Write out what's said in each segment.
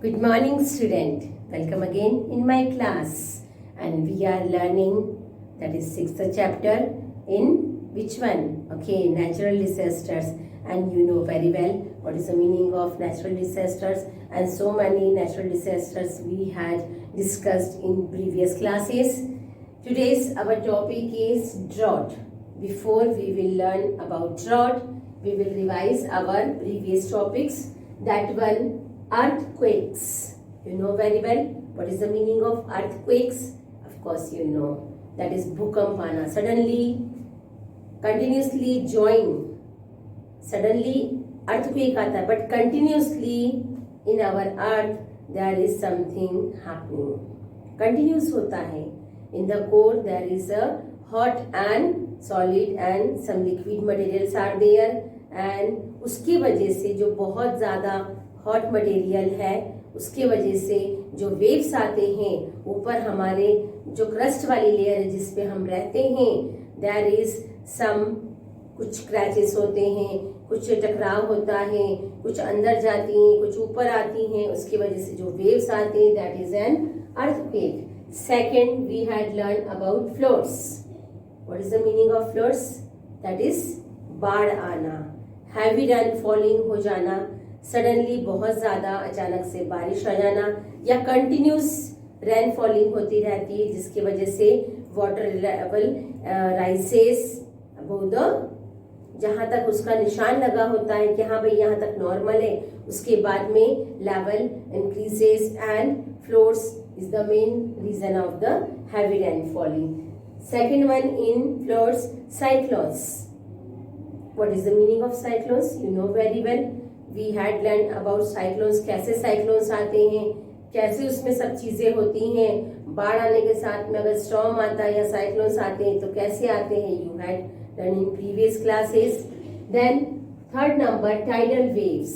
Good morning, student. Welcome again in my class. And we are learning, that is sixth chapter in which one? Okay, natural disasters. And you know very well what is the meaning of natural disasters. And so many natural disasters we had discussed in previous classes. Today's our topic is drought. Before we will learn about drought, we will revise our previous topics. That one, earthquakes. You know very well what is the meaning of earthquakes. Of course you know, that is bhukam ana. Suddenly, continuously join. Suddenly earthquake आता है, but continuously in our earth there is something happening. Continuous होता है. In the core there is a hot and solid and some liquid materials are there, and उसकी वजह से जो बहुत ज़्यादा हॉट मटेरियल है उसके वजह से जो वेव्स आते हैं ऊपर, हमारे जो क्रस्ट वाली लेयर है जिस पे हम रहते हैं, देयर इज सम कुछ क्रैचेस होते हैं, कुछ टकराव होता है, कुछ अंदर जाती हैं, कुछ ऊपर आती हैं, उसकी वजह से जो वेव्स आते हैं, that is an earthquake. Second, we had learn about floods. What is the meaning of floods? That is बाढ़ आना, हैवी रेन फॉलिंग हो जाना, सडनली बहुत ज्यादा अचानक से बारिश आ जाना, या कंटिन्यूस रेन फॉलिंग होती रहती है जिसकी वजह से वाटर लेवल राइसेस अबव द, जहां तक उसका निशान लगा होता है कि हाँ भाई यहाँ तक नॉर्मल है, उसके बाद में level increases and floods is the main reason of the heavy rain falling. Second one in floods, cyclones. What is the meaning of cyclones? You know very well. We had learn about cyclones. कैसे cyclones आते हैं, कैसे उसमें सब चीजें होती हैं, बाढ़ आने के साथ में अगर स्टॉर्म आता है या साइक्लोन्स आते हैं तो कैसे आते हैं, you had learn in previous classes. Then third number, tidal waves.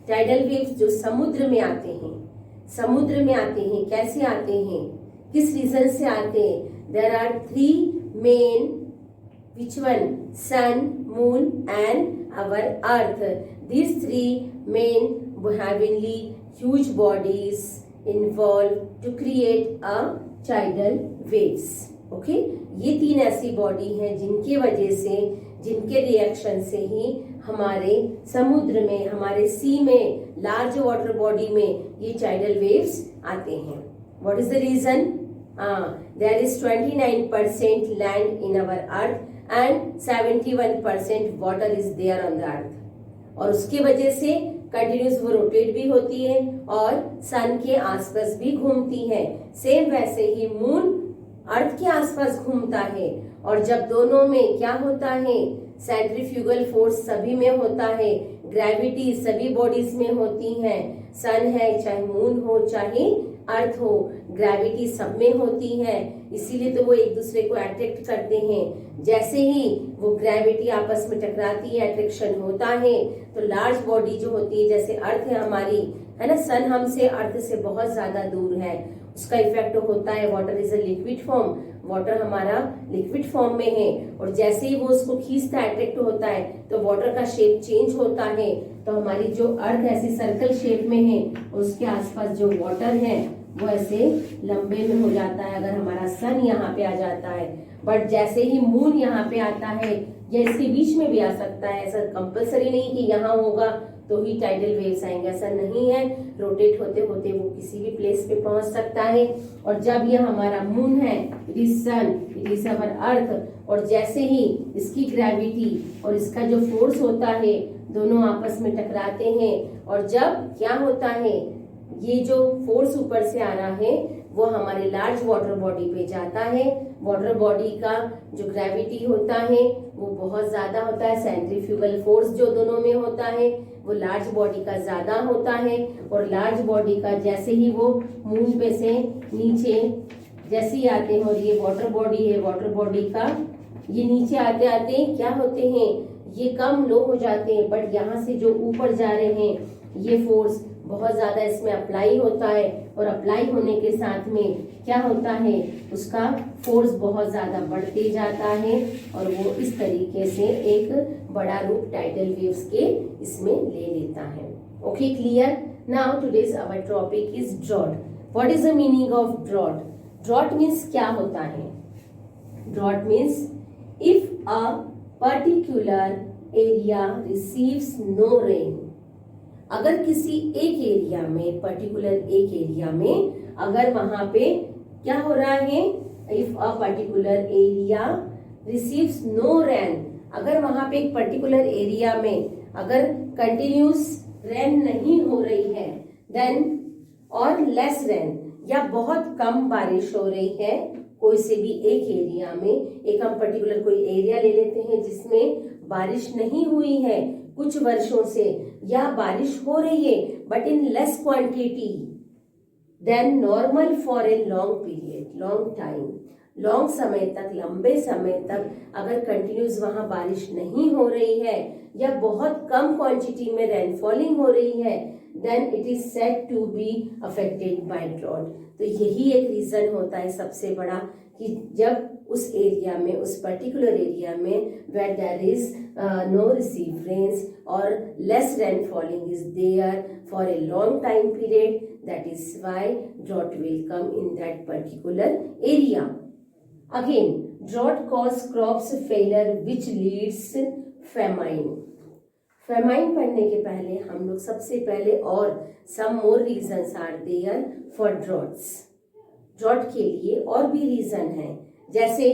Tidal waves जो समुद्र में आते हैं, समुद्र में आते हैं, कैसे आते हैं, किस रीजन से आते हैं? There are three main. which one? Sun, moon and our earth. These three main heavenly huge bodies involved to create a tidal waves. Okay, ये तीन ऐसी बॉडी हैं जिनके वजह से, जिनके रिएक्शन से ही हमारे समुद्र में, हमारे सी में, लार्ज वाटर बॉडी में ये टाइडल वेव्स आते हैं. What is the reason? There is 29% land in our earth and 71% water is there on the earth. और उसकी वजह से कंटिन्यूस वो रोटेट भी होती है और सन के आसपास भी घूमती है. सेम वैसे ही मून अर्थ के आसपास घूमता है, और जब दोनों में क्या होता है, सेंट्रीफ्यूगल फोर्स सभी में होता है, ग्रेविटी सभी बॉडीज में होती है. सन है, चाहे मून हो, चाहे अर्थ हो, ग्रेविटी सब में होती है. इसीलिए तो वो एक दूसरे को अट्रैक्ट करते हैं. जैसे ही वो ग्रेविटी आपस में टकराती है, अट्रैक्शन होता है, तो लार्ज बॉडी जो होती है, जैसे अर्थ है हमारी, है ना, सन हमसे, अर्थ से बहुत ज्यादा दूर है, उसका इफेक्ट होता है. Water is a liquid form, water हमारा लिक्विड फॉर्म में है, और जैसे ही वो उसको खींचता है, अट्रैक्ट होता है, तो वाटर का शेप चेंज होता है. तो हमारी जो अर्थ ऐसी सर्कल शेप में है, उसके आसपास जो वाटर है वो ऐसे लंबे में हो जाता है अगर हमारा सन यहाँ पे आ जाता है. बट जैसे ही मून यहाँ पे आता है, या इसके बीच में भी आ सकता है, ऐसा कंपलसरी नहीं कि यहाँ होगा तो ही टाइडल वेव्स आएंगे, ऐसा नहीं है. रोटेट होते होते वो किसी भी प्लेस पे पहुंच सकता है. और जब यह हमारा मून है, it is sun, it is our earth, और जैसे ही इसकी ग्रेविटी और इसका जो फोर्स होता है दोनों आपस में टकराते हैं, और जब क्या होता है, ये जो फोर्स ऊपर से आ रहा है वो हमारे लार्ज वाटर बॉडी पे जाता है. वाटर बॉडी का जो ग्रेविटी होता है वो बहुत ज्यादा होता है, सेंट्रीफ्यूगल फोर्स जो दोनों में होता है वो लार्ज बॉडी का ज्यादा होता है. और लार्ज बॉडी का जैसे ही वो मून पे से नीचे जैसे ही आते हैं, और ये वाटर बॉडी है, वाटर बॉडी का ये नीचे आते आते क्या होते हैं, ये कम लो हो जाते हैं. बट यहाँ से जो ऊपर जा रहे हैं ये फोर्स बहुत ज़्यादा इसमें अप्लाई होता है, और अप्लाई होने के साथ में क्या होता है, उसका फोर्स बहुत ज़्यादा बढ़ते जाता है और वो इस तरीके से एक बड़ा रूप टाइडल वेव्स के इसमें ले लेता है। Okay, clear? Now today's our topic is drought. What is the meaning of drought? Drought means क्या होता है? Drought means if a particular area receives no rain. अगर किसी एक एरिया में, पर्टिकुलर एक एरिया में, अगर वहां पे क्या हो रहा है, if a particular area receives no rain, अगर वहां पे एक पर्टिकुलर एरिया में अगर कंटिन्यूस रेन नहीं हो रही है, देन और लेस रेन, या बहुत कम बारिश हो रही है कोई से भी एक एरिया में, एक हम पर्टिकुलर कोई एरिया ले लेते हैं जिसमें बारिश नहीं हुई है कुछ वर्षों से, या बारिश हो रही है but in less quantity than normal for a long period, long time, long समय तक, लंबे समय तक अगर कंटिन्यूस वहां बारिश नहीं हो रही है या बहुत कम क्वांटिटी में रेनफॉलिंग हो रही है, then it is said to be affected by drought. तो यही एक रीजन होता है सबसे बड़ा कि जब उस एरिया में, उस पर्टिकुलर एरिया में where there is no receive rains और less rain falling is there for a long time period, that is why drought will come in that particular area. Again, drought cause crops failure which leads famine. famine पढ़ने के पहले हम लोग सबसे पहले और some more reasons are there for droughts. drought के लिए और भी रीजन है, जैसे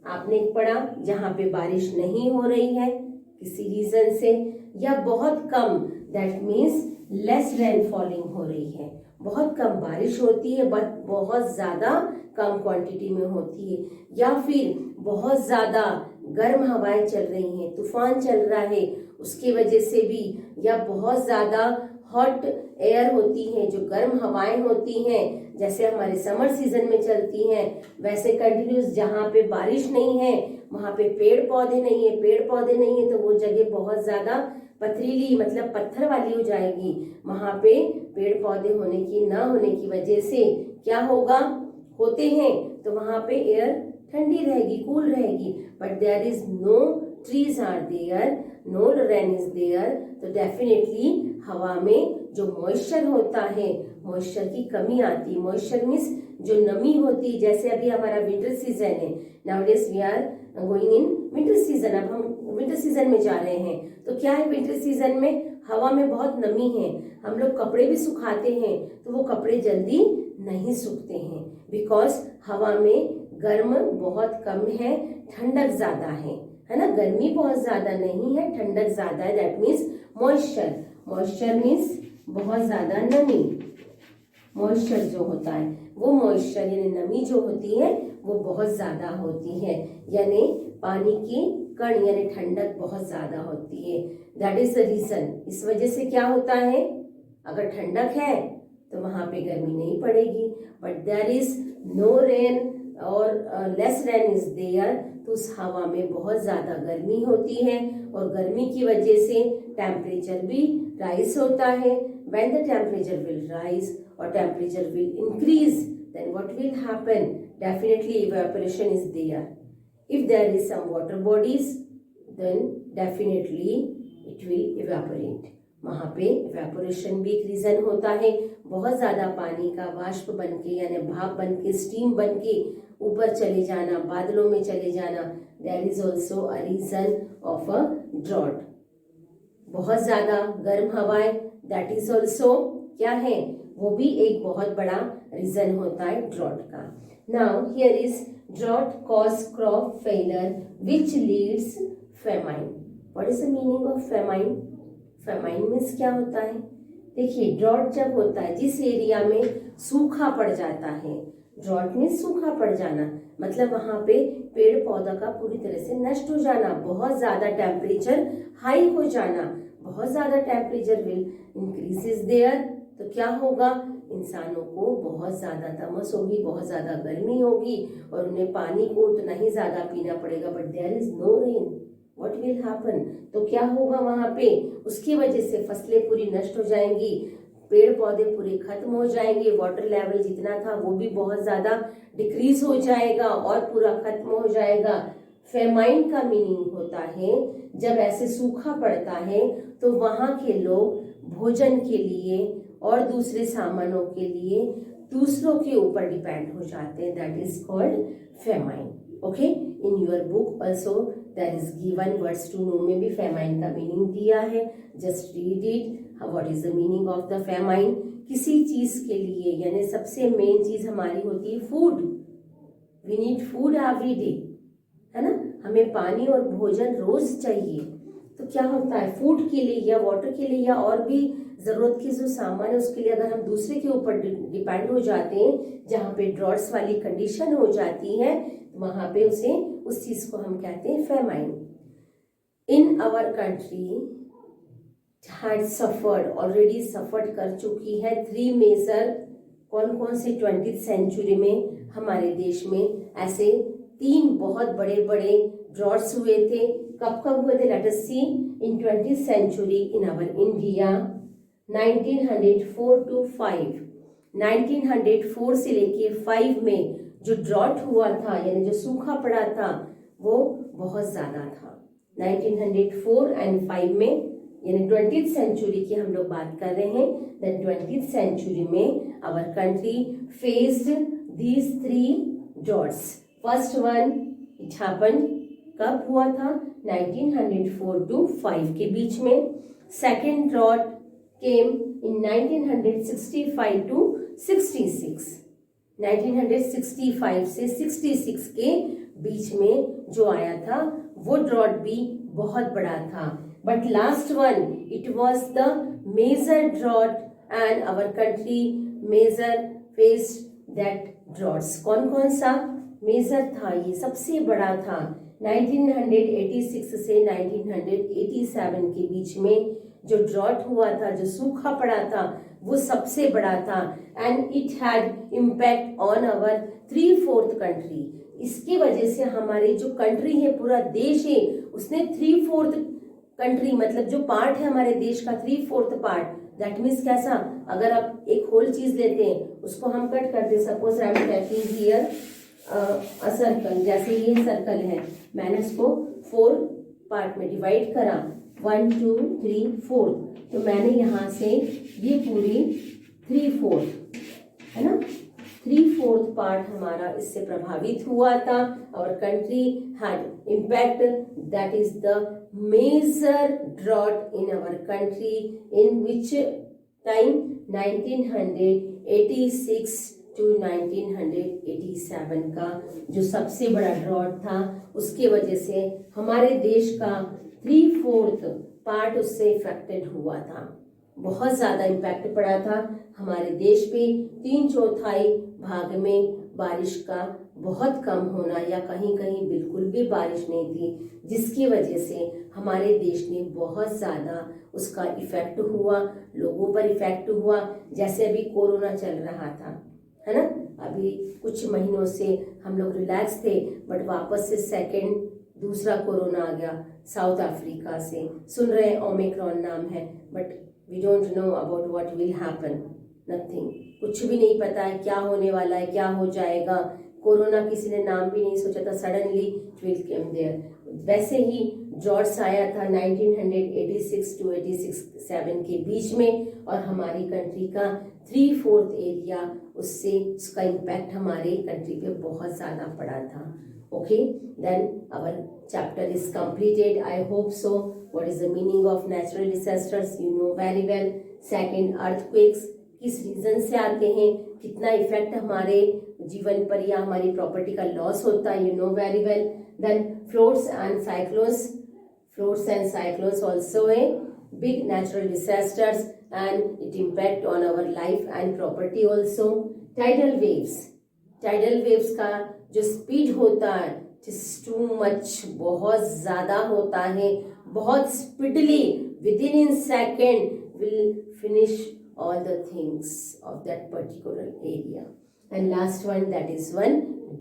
आपने पढ़ा जहां पे बारिश नहीं हो रही है किसी रीजन से, या बहुत कम, दैट मीन्स लेस रेनफॉलिंग हो रही है, बहुत कम बारिश होती है बट बहुत ज्यादा कम क्वांटिटी में होती है, या फिर बहुत ज्यादा गर्म हवाएं चल रही हैं, तूफान चल रहा है उसकी वजह से भी, या बहुत ज्यादा हॉट एयर होती है, जो गर्म हवाएं होती हैं जैसे हमारे समर सीजन में चलती हैं, वैसे कंटिन्यूस जहाँ पे बारिश नहीं है वहां पे पेड़ पौधे नहीं है, पेड़ पौधे नहीं है तो वो जगह बहुत ज्यादा पथरीली, मतलब पत्थर वाली हो जाएगी, वहां पे पेड़ पौधे होने की ना होने की वजह से क्या होगा, होते हैं तो वहां पे एयर ठंडी रहेगी, कूल रहेगी, but there is no trees are there, no rain is there, तो डेफिनेटली हवा में जो मॉइस्चर होता है, मॉइस्चर की कमी आती है। मॉइस्चर मीन्स जो नमी होती है, जैसे अभी हमारा विंटर सीजन है, nowadays we are going in winter season, अब हम विंटर सीजन में जा रहे हैं, तो क्या है विंटर सीजन में हवा में बहुत नमी है, हम लोग कपड़े भी सुखाते हैं तो वो कपड़े जल्दी नहीं सूखते हैं, बिकॉज हवा में गर्म बहुत कम है, ठंडक ज्यादा है ना, गर्मी बहुत ज्यादा नहीं है, ठंडक ज्यादा है, that means moisture, moisture means बहुत ज्यादा नमी, मॉइस्चर जो होता है वो मॉइस्चर यानी नमी जो होती है वो बहुत ज्यादा होती है, यानी पानी की कण यानी ठंडक बहुत ज्यादा होती है, दैट इज द रीजन। इस वजह से क्या होता है, अगर ठंडक है तो वहां पे गर्मी नहीं पड़ेगी, but there is no rain और लेस रेन इज देयर, तो उस हवा में बहुत ज्यादा गर्मी होती है, और गर्मी की वजह से टेम्परेचर भी राइज होता है। When the temperature will rise or temperature will increase, then what will happen? Definitely evaporation is there. If there is some water bodies, then definitely it will evaporate. वहाँ पे evaporation भी एक reason होता है, बहुत ज्यादा पानी का वाष्प बनके यानी भाप बनके, स्टीम बनके ऊपर चले जाना, बादलों में चले जाना, there is also a reason of a drought. बहुत ज्यादा गर्म हवाएं, दैट इज ऑल्सो क्या है, वो भी एक बहुत बड़ा रीजन होता है ड्रॉट का। Now here is drought cause crop failure which leads famine. What is the meaning of famine? Famine means क्या होता है, देखिए ड्रॉट जब होता है जिस एरिया में सूखा पड़ जाता है, ड्रॉट मीन्स सूखा पड़ जाना, मतलब वहां पे पेड़ पौधा का पूरी तरह से नष्ट हो जाना, बहुत ज्यादा टेम्परेचर हाई हो जाना, बहुत ज्यादा टेम्परेचर विल इंक्रीजेस देयर, तो क्या होगा, इंसानों को बहुत ज्यादा तमस होगी, बहुत ज्यादा गर्मी होगी और उन्हें पानी को उतना ही ज्यादा पीना पड़ेगा, but there is no rain, what will happen, तो क्या होगा वहां पे, उसकी वजह से फसलें पूरी नष्ट हो जाएंगी, पेड़ पौधे पूरे खत्म हो जाएंगे, वाटर लेवल जितना था वो भी बहुत ज्यादा डिक्रीज हो जाएगा और पूरा खत्म हो जाएगा। फेमाइन का मीनिंग होता है जब ऐसे सूखा पड़ता है तो वहां के लोग भोजन के लिए और दूसरे सामानों के लिए दूसरों के ऊपर डिपेंड हो जाते हैं, that is called famine. Okay, in your book also that is given words to know में भी फेमाइन का मीनिंग दिया है, just read it. What is the meaning of the famine? किसी चीज के लिए, यानी सबसे मेन चीज हमारी होती है food. We need food every day, है ना, हमें पानी और भोजन रोज चाहिए। तो क्या होता है, फूड के लिए या वाटर के लिए या और भी जरूरत के जो सामान है उसके लिए अगर हम दूसरे के ऊपर डिपेंड हो जाते हैं, जहाँ पे ड्रॉट्स वाली कंडीशन हो जाती है, वहां पे उस चीज को हम कहते हैं famine. In our country had suffered, already suffered कर चुकी है 3 मेजर, कौन कौन से 20th सेंचुरी में हमारे देश में ऐसे 3 बहुत बड़े बड़े ड्रॉट्स हुए थे। कब कब हुए थे? Let us see. In 20th century in our India 1904 to 5, 1904 से लेके 5 में जो ड्रॉट हुआ था यानी जो सूखा पड़ा था वो बहुत ज्यादा था। 1904 एंड 5 में, यानी 20th सेंचुरी की हम लोग बात कर रहे हैं। द 20th सेंचुरी में our country faced these 3 droughts. First one it happened, कब हुआ था? 1904 to 5 के बीच में। Second drought came in 1965 to 66, 1965 से 66 के बीच में जो आया था वो ड्रॉट भी बहुत बड़ा था। But last one it was the major drought and our country major faced that droughts. कौन कौन सा मेजर था? ये सबसे बड़ा था 1986 से 1987 के बीच में जो ड्रॉट हुआ था, जो सूखा पड़ा था, वो सबसे बड़ा था। And it had impact on our 3/4 country. इसकी वजह से हमारे जो कंट्री है, पूरा देश है, उसने 3/4 कंट्री, मतलब जो पार्ट है हमारे देश का 3/4 पार्ट, दैट मीन्स कैसा? अगर आप एक होल चीज लेते हैं, उसको हम कट करते, suppose I am taking here a circle, जैसे ये सर्कल है, मैंने इसको 4 पार्ट में डिवाइड करा, 1 2 3 4, तो मैंने यहाँ से ये पूरी 3/4, है ना, 3/4 पार्ट हमारा इससे प्रभावित हुआ था। और country had impact, that is the major drought in our country in which time 1986 to 1987 का जो सबसे बड़ा ड्रॉट था, उसके वजह से हमारे देश का 3/4 पार्ट उससे इफेक्टेड हुआ था। बहुत ज्यादा इम्पैक्ट पड़ा था हमारे देश पे। 3/4 भाग में बारिश का बहुत कम होना या कहीं कहीं बिल्कुल भी बारिश नहीं थी, जिसकी वजह से हमारे देश ने बहुत ज्यादा उसका इफेक्ट हुआ, लोगों पर इफेक्ट हुआ। जैसे अभी कोरोना चल रहा था, है ना, अभी कुछ महीनों से हम लोग रिलैक्स थे, बट वापस से दूसरा कोरोना आ गया साउथ अफ्रीका से, सुन रहे हैं ओमिक्रॉन नाम है, but we don't know about what will happen, nothing, कुछ भी नहीं पता है क्या होने वाला है, क्या हो जाएगा। कोरोना किसी ने नाम भी नहीं सोचा था, suddenly it will come there. वैसे ही ड्रॉट्स आया था 1986 to 87 के बीच में, और हमारी कंट्री का 3/4 एरिया उसका इम्पैक्ट हमारे कंट्री पे बहुत ज्यादा पड़ा था। Okay, then our chapter is completed, I hope so. What is the meaning of natural disasters? You know very well. Second, earthquakes किस रीजन से आते हैं, कितना इफेक्ट हमारे जीवन पर या हमारी प्रॉपर्टी का लॉस होता है, you know very well. Then floods and cyclones also a big natural disasters and it impact on our life and property also. Tidal waves का जो स्पीड होता है इट इज टू मच, बहुत ज्यादा होता है, बहुत speedly within in second will finish all the things of that particular area. And last one, that is one,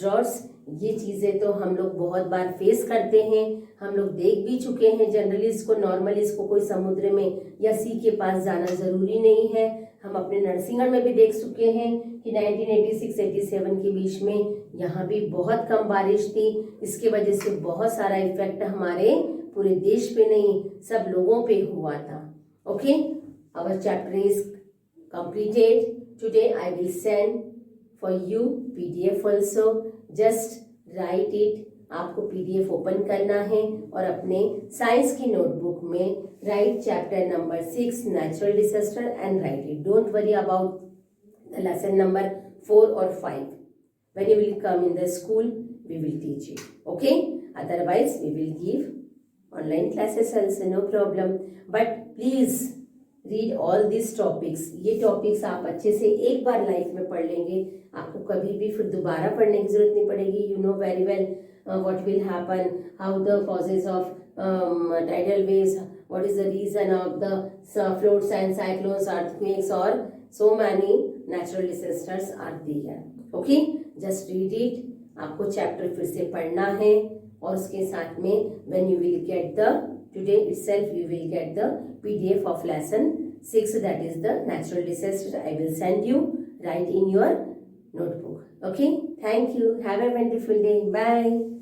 droughts ये चीज़ें तो हम लोग बहुत बार फेस करते हैं, हम लोग देख भी चुके हैं। जनरली इसको नॉर्मली इसको कोई समुद्र में या सी के पास जाना ज़रूरी नहीं है। हम अपने नरसिंहगढ़ में भी देख चुके हैं कि 1986-87 के बीच में यहाँ भी बहुत कम बारिश थी। इसके वजह से बहुत सारा इफेक्ट हमारे पूरे देश पे नहीं, सब लोगों पे हुआ था। Okay, our chapter is completed. Today I will send for you PDF also. Just write it. आपको PDF ओपन करना है और अपने साइंस की नोटबुक में right chapter number 6 natural disaster and right it. Don't worry about the lesson number 4 or 5. When you will come in the school, we will teach you. Okay? Otherwise, we will give online classes also, no problem. But please read all this topics. ये topics आप अच्छे से एक बार life में पढ़ लेंगे, आपको कभी भी फिर दोबारा पढ़ने की जरूरत नहीं पड़ेगी. You know very well what will happen, how the causes of tidal waves, what is the reason of the floods and cyclones, earthquakes or so many natural disasters are there. Okay, just read it. आपको chapter फिर से पढ़ना है और उसके साथ में when you will get the today itself you will get the PDF of lesson 6, that is the natural disaster. I will send you, write in your notebook. Okay, thank you, have a wonderful day, bye.